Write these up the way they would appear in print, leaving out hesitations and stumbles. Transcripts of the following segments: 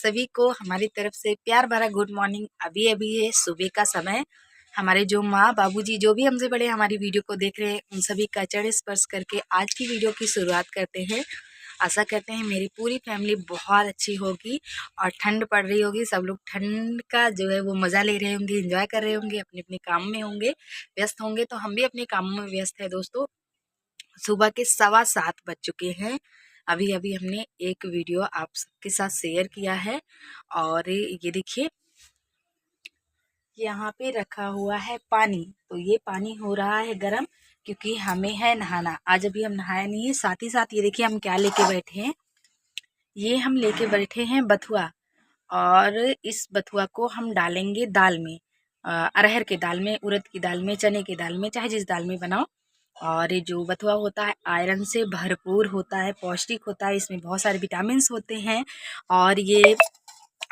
सभी को हमारी तरफ से प्यार भरा गुड मॉर्निंग। अभी अभी है सुबह का समय। हमारे जो माँ बाबूजी जो भी हमसे बड़े हमारी वीडियो को देख रहे हैं उन सभी का चरण स्पर्श करके आज की वीडियो की शुरुआत करते हैं। आशा करते हैं मेरी पूरी फैमिली बहुत अच्छी होगी और ठंड पड़ रही होगी। सब लोग ठंड का जो है वो मज़ा ले रहे होंगे, एंजॉय कर रहे होंगे, अपने अपने काम में होंगे, व्यस्त होंगे। तो हम भी अपने कामों में व्यस्त है दोस्तों। सुबह के 7:15 बज चुके हैं। अभी अभी हमने एक वीडियो आप सबके साथ शेयर किया है और ये देखिए यहाँ पे रखा हुआ है पानी। तो ये पानी हो रहा है गर्म क्योंकि हमें है नहाना। आज अभी हम नहाए नहीं है। साथ ही साथ ये देखिए हम क्या लेके बैठे हैं। ये हम लेके बैठे हैं बथुआ और इस बथुआ को हम डालेंगे दाल में, अरहर के दाल में, उड़द की दाल में, चने की दाल में, चाहे जिस दाल में बनाओ। और ये जो बथुआ होता है आयरन से भरपूर होता है, पौष्टिक होता है, इसमें बहुत सारे विटामिन्स होते हैं। और ये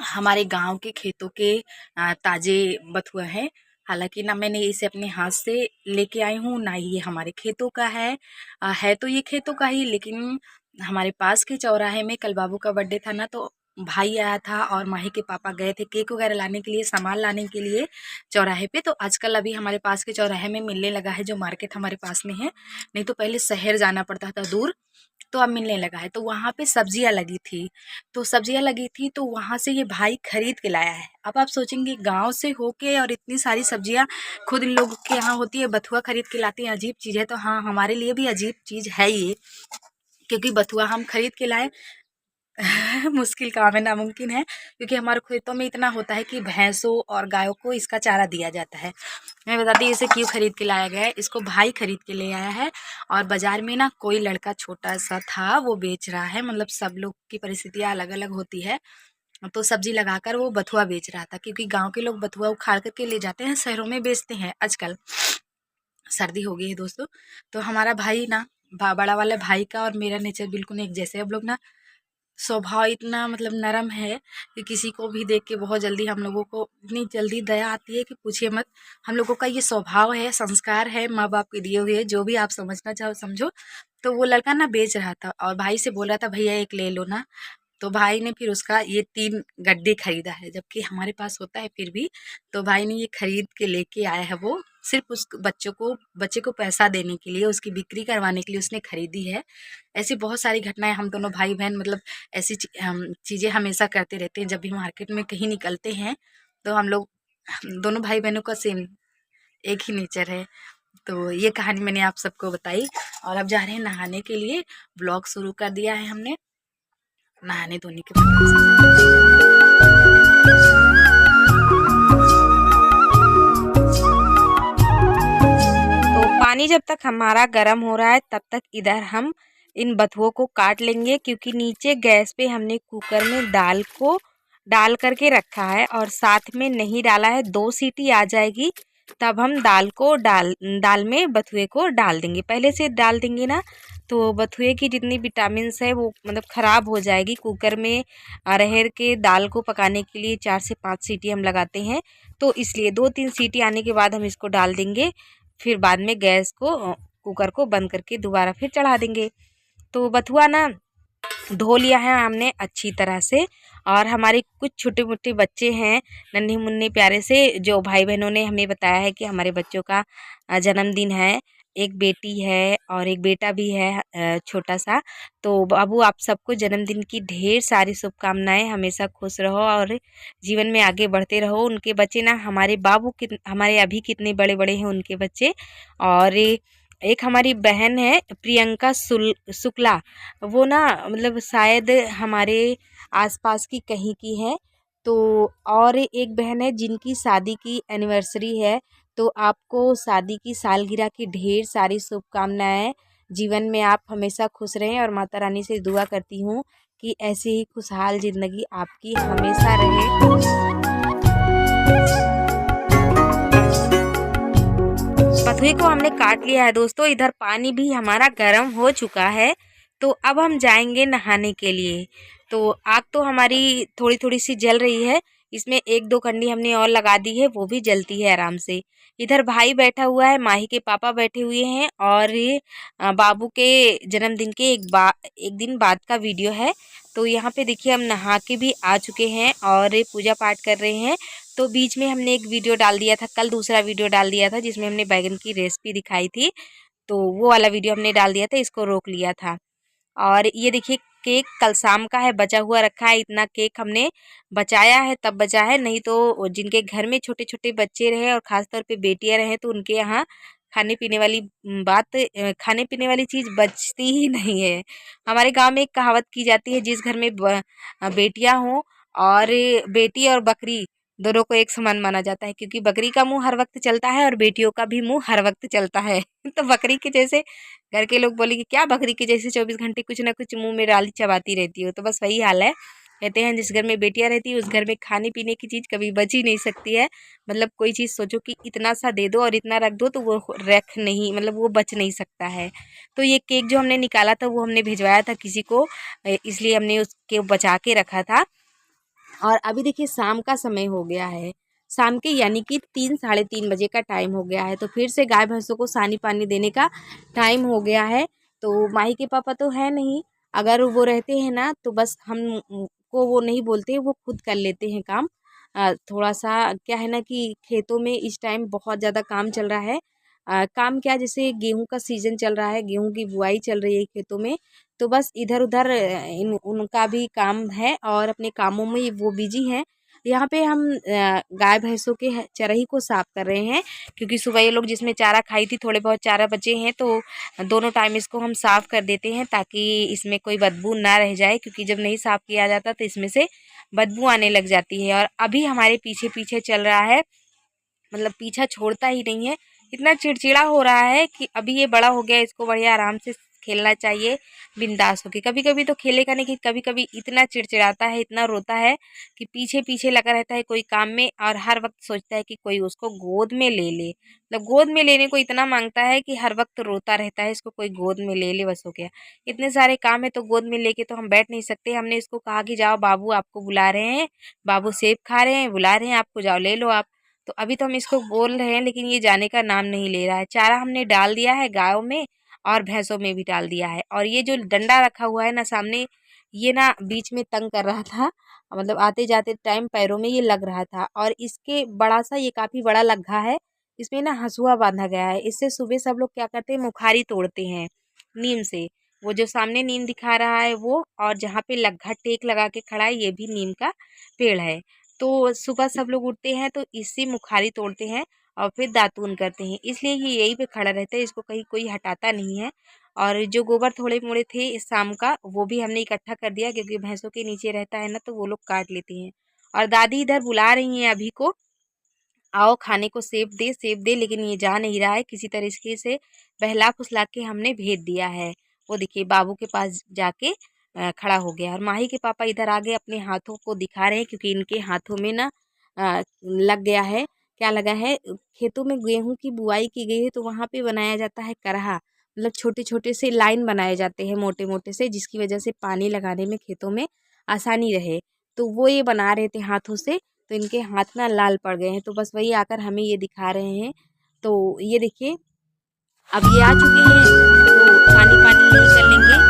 हमारे गांव के खेतों के ताज़े बथुआ है। हालांकि ना मैंने इसे अपने हाथ से लेके आई हूँ ना ये हमारे खेतों का है तो ये खेतों का ही, लेकिन हमारे पास के चौराहे में कल बाबू का बर्थडे था ना, तो भाई आया था और माही के पापा गए थे केक वगैरह लाने के लिए, सामान लाने के लिए चौराहे पे। तो आजकल अभी हमारे पास के चौराहे में मिलने लगा है, जो मार्केट हमारे पास में है। नहीं तो पहले शहर जाना पड़ता था दूर, तो अब मिलने लगा है। तो वहाँ पे सब्जियाँ लगी थी, तो वहाँ से ये भाई खरीद के लाया है। अब आप सोचेंगे गांव से होके और इतनी सारी सब्जियाँ खुद इन लोगों के यहाँ होती है, बथुआ खरीद के लाते हैं, अजीब चीज़ है। तो हाँ, हमारे लिए भी अजीब चीज़ है ये, क्योंकि बथुआ हम खरीद के लाए मुश्किल काम है, नामुमकिन है, क्योंकि हमारे खेतों में इतना होता है कि भैंसों और गायों को इसका चारा दिया जाता है। मैं बताती हूँ इसे क्यों खरीद के लाया गया है। इसको भाई खरीद के ले आया है और बाजार में ना कोई लड़का छोटा सा था, वो बेच रहा है। मतलब सब लोग की परिस्थितियाँ अलग अलग होती है, तो सब्जी लगाकर वो बथुआ बेच रहा था, क्योंकि गाँव के लोग बथुआ उखाड़ करके ले जाते हैं, शहरों में बेचते हैं। आजकल सर्दी हो गई है दोस्तों, तो हमारा भाई ना, बड़ा वाला भाई का और मेरा नेचर बिल्कुल एक जैसे। अब लोग ना स्वभाव इतना मतलब नरम है कि किसी को भी देख के बहुत जल्दी हम लोगों को इतनी जल्दी दया आती है कि पूछिए मत। हम लोगों का ये स्वभाव है, संस्कार है, माँ बाप के दिए हुए, जो भी आप समझना चाहो समझो। तो वो लड़का ना बेच रहा था और भाई से बोल रहा था भैया एक ले लो ना। तो भाई ने फिर उसका ये 3 गड्ढे खरीदा है, जबकि हमारे पास होता है फिर भी। तो भाई ने ये खरीद के लेके आया है, वो सिर्फ उस बच्चे को पैसा देने के लिए, उसकी बिक्री करवाने के लिए उसने खरीदी है। ऐसी बहुत सारी घटनाएं हम दोनों भाई बहन, मतलब ऐसी चीज़ें हमेशा करते रहते हैं। जब भी मार्केट में कहीं निकलते हैं तो हम लोग दोनों भाई बहनों का सेम एक ही नेचर है। तो ये कहानी मैंने आप सबको बताई और अब जा रहे हैं नहाने के लिए। ब्लॉग शुरू कर दिया है हमने नहाने धोने के बाद। तो पानी जब तक हमारा गर्म हो रहा है तब तक इधर हम इन बथुओं को काट लेंगे, क्योंकि नीचे गैस पे हमने कुकर में दाल को डाल करके रखा है और साथ में नहीं डाला है। 2 सीटी आ जाएगी तब हम दाल में बथुए को डाल देंगे। पहले से डाल देंगे ना तो बथुए की जितनी विटामिन्स है वो मतलब ख़राब हो जाएगी। कुकर में अरहर के दाल को पकाने के लिए 4 से 5 सीटी हम लगाते हैं, तो इसलिए 2-3 सीटी आने के बाद हम इसको डाल देंगे। फिर बाद में गैस को कुकर को बंद करके दोबारा फिर चढ़ा देंगे। तो बथुआ ना धो लिया है हमने अच्छी तरह से। और हमारे कुछ छोटे मोटे बच्चे हैं नन्हे मुन्ने प्यारे से, जो भाई बहनों ने हमें बताया है कि हमारे बच्चों का जन्मदिन है। एक बेटी है और एक बेटा भी है छोटा सा। तो बाबू आप सबको जन्मदिन की ढेर सारी शुभकामनाएं। हमेशा खुश रहो और जीवन में आगे बढ़ते रहो। उनके बच्चे ना हमारे अभी कितने बड़े बड़े हैं उनके बच्चे। और एक हमारी बहन है प्रियंका शुक्ला, वो ना मतलब शायद हमारे आसपास की कहीं की है। तो और एक बहन है जिनकी शादी की एनिवर्सरी है। तो आपको शादी की सालगिरह की ढेर सारी शुभकामनाएं। जीवन में आप हमेशा खुश रहें और माता रानी से दुआ करती हूँ कि ऐसे ही खुशहाल ज़िंदगी आपकी हमेशा रहे। बथुए को हमने काट लिया है दोस्तों। इधर पानी भी हमारा गर्म हो चुका है, तो अब हम जाएंगे नहाने के लिए। तो आग तो हमारी थोड़ी थोड़ी सी जल रही है, इसमें 1-2 कंडी हमने और लगा दी है, वो भी जलती है आराम से। इधर भाई बैठा हुआ है, माही के पापा बैठे हुए हैं और बाबू के जन्मदिन के एक दिन बाद का वीडियो है। तो यहाँ पे देखिए हम नहा के भी आ चुके हैं और पूजा पाठ कर रहे हैं। तो बीच में हमने एक वीडियो डाल दिया था, कल दूसरा वीडियो डाल दिया था जिसमें हमने बैगन की रेसिपी दिखाई थी, तो वो वाला वीडियो हमने डाल दिया था, इसको रोक लिया था। और ये देखिए केक कल शाम का है, बचा हुआ रखा है। इतना केक हमने बचाया है, तब बचा है, नहीं तो जिनके घर में छोटे छोटे बच्चे रहे और ख़ास तौर पे बेटियां रहे तो उनके यहाँ खाने पीने वाली खाने पीने वाली चीज़ बचती ही नहीं है। हमारे गांव में एक कहावत की जाती है, जिस घर में बेटियां हों और बेटी और बकरी दोनों को एक समान माना जाता है, क्योंकि बकरी का मुंह हर वक्त चलता है और बेटियों का भी मुंह हर वक्त चलता है। तो बकरी के जैसे घर के लोग बोले कि क्या बकरी के जैसे 24 घंटे कुछ ना कुछ मुंह में डाली चबाती रहती हो, तो बस वही हाल है। कहते हैं जिस घर में बेटियां रहती है उस घर में खाने पीने की चीज़ कभी बच ही नहीं सकती है। मतलब कोई चीज़ सोचो कि इतना सा दे दो और इतना रख दो तो वो रख नहीं, मतलब वो बच नहीं सकता है। तो ये केक जो हमने निकाला था वो हमने भिजवाया था किसी को, इसलिए हमने उसके बचा के रखा था। और अभी देखिए शाम का समय हो गया है, शाम के यानी कि 3 साढ़े 3 बजे का टाइम हो गया है। तो फिर से गाय भैंसों को सानी पानी देने का टाइम हो गया है। तो माही के पापा तो है नहीं, अगर वो रहते हैं ना तो बस हम को वो नहीं बोलते, वो खुद कर लेते हैं काम। थोड़ा सा क्या है ना कि खेतों में इस टाइम बहुत ज़्यादा काम चल रहा है। काम क्या, जैसे गेहूं का सीज़न चल रहा है, गेहूं की बुआई चल रही है खेतों में, तो बस इधर उधर इन उनका भी काम है और अपने कामों में वो बिजी हैं। यहाँ पे हम गाय भैंसों के चरही को साफ कर रहे हैं, क्योंकि सुबह ये लोग जिसमें चारा खाई थी थोड़े बहुत चारा बचे हैं, तो दोनों टाइम इसको हम साफ कर देते हैं ताकि इसमें कोई बदबू ना रह जाए, क्योंकि जब नहीं साफ किया जाता तो इसमें से बदबू आने लग जाती है। और अभी हमारे पीछे पीछे चल रहा है, मतलब पीछा छोड़ता ही नहीं है। इतना चिड़चिड़ा हो रहा है कि अभी ये बड़ा हो गया, इसको बढ़िया आराम से खेलना चाहिए बिंदास होके। कभी कभी तो खेलेगा नहीं, कि कभी कभी इतना चिड़चिड़ाता है, इतना रोता है कि पीछे पीछे लगा रहता है कोई काम में, और हर वक्त सोचता है कि कोई उसको गोद में ले ले। मतलब गोद में लेने को इतना मांगता है कि हर वक्त रोता रहता है, इसको कोई गोद में ले ले, बस हो गया। इतने सारे काम है तो गोद में लेके तो हम बैठ नहीं सकते। हमने इसको कहा कि जाओ बाबू आपको बुला रहे हैं, बाबू सेब खा रहे हैं, बुला रहे हैं आपको, जाओ ले लो आप। तो अभी तो हम इसको बोल रहे हैं लेकिन ये जाने का नाम नहीं ले रहा है। चारा हमने डाल दिया है गायों में और भैंसों में भी डाल दिया है। और ये जो डंडा रखा हुआ है ना सामने, ये ना बीच में तंग कर रहा था, मतलब आते जाते टाइम पैरों में ये लग रहा था। और इसके बड़ा सा, ये काफ़ी बड़ा लग्गा है, इसमें ना हंसुआ बांधा गया है। इससे सुबह सब लोग क्या करते हैं, मुखारी तोड़ते हैं नीम से। वो जो सामने नीम दिखा रहा है वो, और जहाँ पे लग्गा टेक लगा के खड़ा है ये भी नीम का पेड़ है। तो सुबह सब लोग उठते हैं तो इससे मुखारी तोड़ते हैं और फिर दातून करते हैं, इसलिए ये यहीं पे खड़ा रहता है, इसको कहीं कोई हटाता नहीं है। और जो गोबर थोड़े मोड़े थे इस शाम का, वो भी हमने इकट्ठा कर दिया, क्योंकि भैंसों के नीचे रहता है ना तो वो लोग काट लेती हैं। और दादी इधर बुला रही हैं अभी को, आओ खाने को सेब दे सेब दे, लेकिन ये जा नहीं रहा है। किसी तरीके से बहला फुसला के हमने भेज दिया है। वो देखिए बाबू के पास जाके खड़ा हो गया। और माही के पापा इधर आगे अपने हाथों को दिखा रहे हैं, क्योंकि इनके हाथों में ना लग गया है। क्या लगा है, खेतों में गेहूं की बुआई की गई है तो वहाँ पे बनाया जाता है करहा, मतलब छोटे छोटे से लाइन बनाए जाते हैं मोटे मोटे से, जिसकी वजह से पानी लगाने में खेतों में आसानी रहे। तो वो ये बना रहे थे हाथों से, तो इनके हाथ ना लाल पड़ गए हैं, तो बस वही आकर हमें ये दिखा रहे हैं। तो ये देखिए अब ये आ चुके हैं, तो पानी पानी यही कर लेंगे।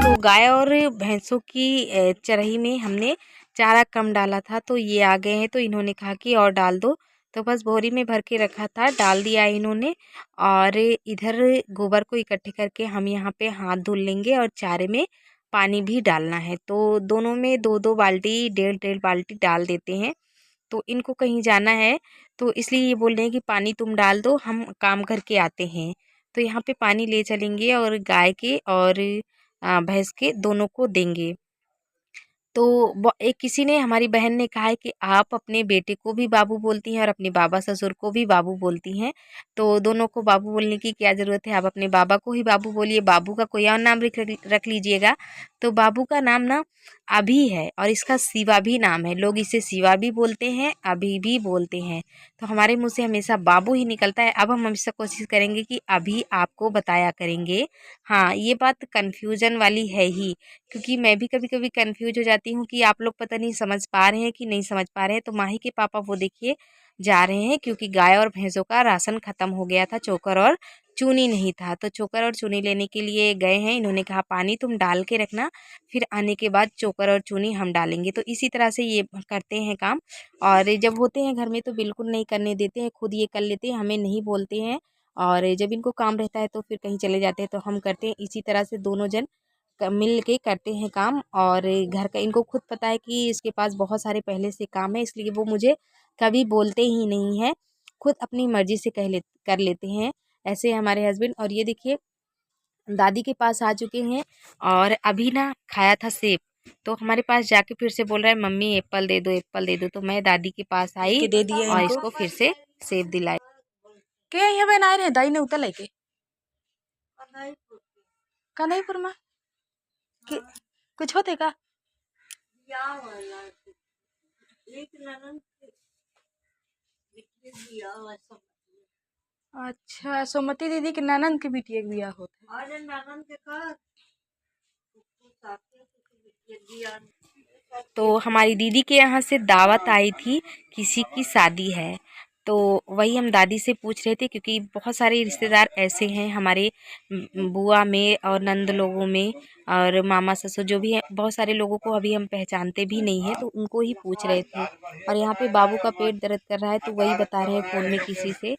तो गाय और भैंसों की चरही में हमने चारा कम डाला था, तो ये आ गए हैं, तो इन्होंने कहा कि और डाल दो, तो बस बोरी में भर के रखा था, डाल दिया है इन्होंने। और इधर गोबर को इकट्ठे करके हम यहाँ पे हाथ धुल लेंगे और चारे में पानी भी डालना है, तो दोनों में 2-2 बाल्टी 1.5-1.5 बाल्टी डाल देते हैं। तो इनको कहीं जाना है, तो इसलिए ये बोल रहे हैं कि पानी तुम डाल दो, हम काम करके आते हैं। तो यहाँ पे पानी ले चलेंगे और गाय के और भैंस के दोनों को देंगे। तो एक किसी ने, हमारी बहन ने कहा है कि आप अपने बेटे को भी बाबू बोलती हैं और अपने बाबा ससुर को भी बाबू बोलती हैं, तो दोनों को बाबू बोलने की क्या ज़रूरत है, आप अपने बाबा को ही बाबू बोलिए, बाबू का कोई और नाम रख लीजिएगा। तो बाबू का नाम ना अभी है और इसका शिवा भी नाम है, लोग इसे शिवा भी बोलते हैं, अभी भी बोलते हैं। तो हमारे मुँह से हमेशा बाबू ही निकलता है। अब हम हमेशा कोशिश करेंगे कि अभी आपको बताया करेंगे। हाँ, ये बात कन्फ्यूजन वाली है ही, क्योंकि मैं भी कभी कभी कंफ्यूज हो जाती हूँ कि आप लोग पता नहीं समझ पा रहे हैं कि नहीं समझ पा रहे हैं। तो माही के पापा वो देखिए जा रहे हैं, क्योंकि गाय और भैंसों का राशन ख़त्म हो गया था, चोकर और चूनी नहीं था, तो चोकर और चूनी लेने के लिए गए हैं। इन्होंने कहा पानी तुम डाल के रखना, फिर आने के बाद चोकर और चूनी हम डालेंगे। तो इसी तरह से ये करते हैं काम। और जब होते हैं घर में तो बिल्कुल नहीं करने देते हैं, खुद ये कर लेते हैं, हमें नहीं बोलते हैं। और जब इनको काम रहता है तो फिर कहीं चले जाते हैं तो हम करते हैं। इसी तरह से दोनों जन मिल के करते हैं काम। और घर का इनको खुद पता है कि इसके पास बहुत सारे पहले से काम है, इसलिए वो मुझे कभी बोलते ही नहीं है, खुद अपनी मर्जी से कर लेते हैं। ऐसे हमारे हस्बैंड। और ये देखिए दादी के पास आ चुके हैं और अभी ना खाया था सेब, तो हमारे पास जाके फिर से बोल रहा है मम्मी एप्पल दे दो, एप्पल दे दो। तो मैं दादी के पास आई दे दिए और इसको फिर से सेब दिलाई। क्या यहाँ बनाए रहे दाई ने उतर लेके कन्हईपुर में कुछ होते का? अच्छा, सोमती दीदी के ननद के बिटिया के बियाह होते। तो हमारी दीदी के यहाँ से दावत आई थी, किसी की शादी है, तो वही हम दादी से पूछ रहे थे, क्योंकि बहुत सारे रिश्तेदार ऐसे हैं हमारे बुआ में और नंद लोगों में और मामा ससुर जो भी हैं, बहुत सारे लोगों को अभी हम पहचानते भी नहीं हैं, तो उनको ही पूछ रहे थे। और यहाँ पे बाबू का पेट दर्द कर रहा है, तो वही बता रहे हैं फ़ोन में किसी से।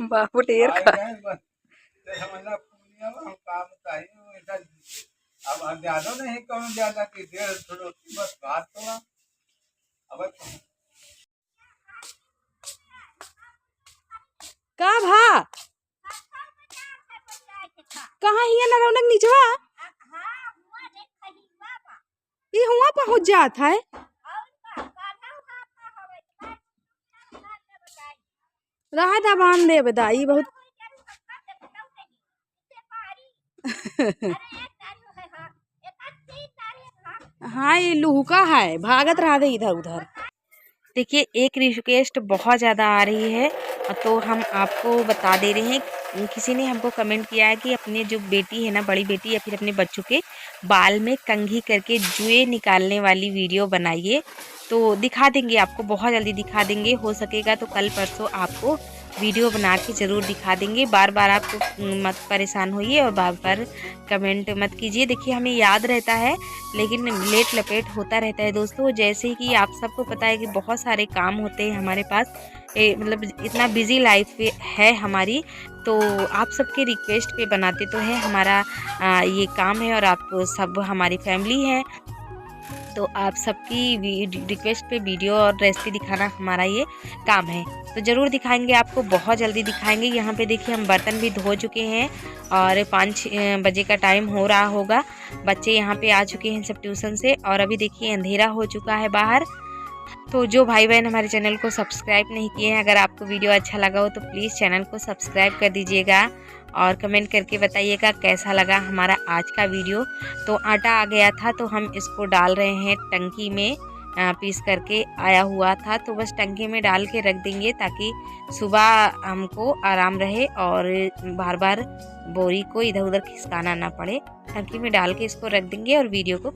बाबू ढेर खा अब ज्यादा नहीं, कम ज्यादा की देर थोड़ा बस बात तो अब का भा कहाँ हिया ना रौनक निचवा ये हुआ पहुंच जात है। रहा था बांध दे बदाई बहुत हाँ ये लुहुका है, भागत रहा दे इधर उधर। देखिए एक रिक्वेस्ट बहुत ज़्यादा आ रही है, तो हम आपको बता दे रहे हैं। किसी ने हमको कमेंट किया है कि अपने जो बेटी है ना, बड़ी बेटी या फिर अपने बच्चों के बाल में कंघी करके जुए निकालने वाली वीडियो बनाइए। तो दिखा देंगे आपको, बहुत जल्दी दिखा देंगे, हो सकेगा तो कल परसों आपको वीडियो बना के ज़रूर दिखा देंगे। बार बार आप मत परेशान होइए और बार बार कमेंट मत कीजिए। देखिए हमें याद रहता है लेकिन लेट लपेट होता रहता है दोस्तों। जैसे कि आप सबको पता है कि बहुत सारे काम होते हैं हमारे पास, मतलब इतना बिजी लाइफ है हमारी, तो आप सबके रिक्वेस्ट पे बनाते तो है, हमारा ये काम है और आप सब हमारी फैमिली है, तो आप सबकी रिक्वेस्ट पे वीडियो और रेसिपी दिखाना हमारा ये काम है। तो ज़रूर दिखाएंगे आपको, बहुत जल्दी दिखाएंगे। यहाँ पे देखिए हम बर्तन भी धो चुके हैं और 5 बजे का टाइम हो रहा होगा। बच्चे यहाँ पे आ चुके हैं सब ट्यूशन से और अभी देखिए अंधेरा हो चुका है बाहर। तो जो भाई बहन हमारे चैनल को सब्सक्राइब नहीं किए हैं, अगर आपको वीडियो अच्छा लगा हो तो प्लीज़ चैनल को सब्सक्राइब कर दीजिएगा और कमेंट करके बताइएगा कैसा लगा हमारा आज का वीडियो। तो आटा आ गया था तो हम इसको डाल रहे हैं टंकी में, पीस करके आया हुआ था, तो बस टंकी में डाल के रख देंगे ताकि सुबह हमको आराम रहे और बार बार बोरी को इधर उधर खिसकाना ना पड़े। टंकी में डाल के इसको रख देंगे और वीडियो को